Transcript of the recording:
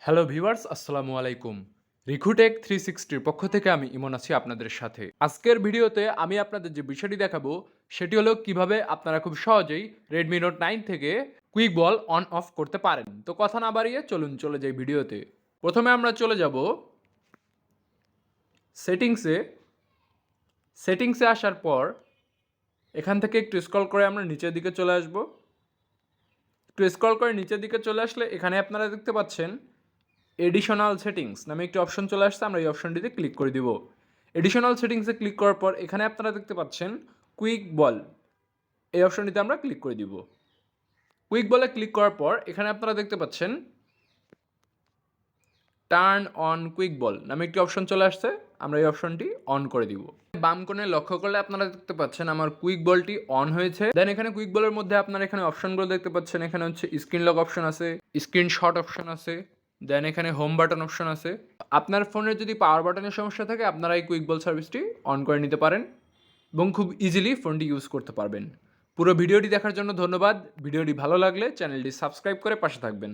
Hello viewers, আসসালামু আলাইকুম। রিকুটেক 360 পক্ষ থেকে আমি ইমন আছি আপনাদের সাথে। আজকের ভিডিওতে আমি আপনাদের যে বিষয়টি দেখাবো সেটি হলো কিভাবে আপনারা খুব সহজেই Redmi Note 9 থেকে কুইক বল অন অফ করতে পারেন। তো কথা না বাড়িয়ে চলুন চলে যাই ভিডিওতে। প্রথমে আমরা চলে যাব সেটিংসে। সেটিংসে আসার পর এখান থেকে একটু স্ক্রল করে আমরা নিচের দিকে চলে আসব। একটু স্ক্রল করে নিচের দিকে চলে আসলে এখানে আপনারা দেখতে পাচ্ছেন এডিশনাল সেটিংস নামে একটি অপশন চলে আসছে। আমরা এই অপশনটিতে ক্লিক করে দিব। এডিশনাল সেটিংসে ক্লিক করার পর এখানে আপনারা দেখতে পাচ্ছেন কুইক বল, এই অপশনটিতে আমরা ক্লিক করে দিব। কুইক বলে ক্লিক করার পর এখানে আপনারা দেখতে পাচ্ছেন টার্ন অন কুইক বল নামে একটি অপশন চলে আসছে। আমরা এই অপশনটি অন করে দিব। বাম কোণে লক্ষ্য করলে আপনারা দেখতে পাচ্ছেন আমার কুইক বলটি অন হয়েছে। দেন এখানে কুইক বলের মধ্যে আপনারা এখানে অপশনগুলো দেখতে পাচ্ছেন। এখানে হচ্ছে স্ক্রিন লক অপশন আছে, স্ক্রিনশট অপশন আছে, দেন এখানে হোম বাটন অপশন আছে। আপনার ফোনের যদি পাওয়ার বাটনের সমস্যা থাকে আপনারা এই কুইক বল সার্ভিসটি অন করে নিতে পারেন এবং খুব ইজিলি ফোনটি ইউজ করতে পারবেন। পুরো ভিডিওটি দেখার জন্য ধন্যবাদ। ভিডিওটি ভালো লাগলে চ্যানেলটি সাবস্ক্রাইব করে পাশে থাকবেন।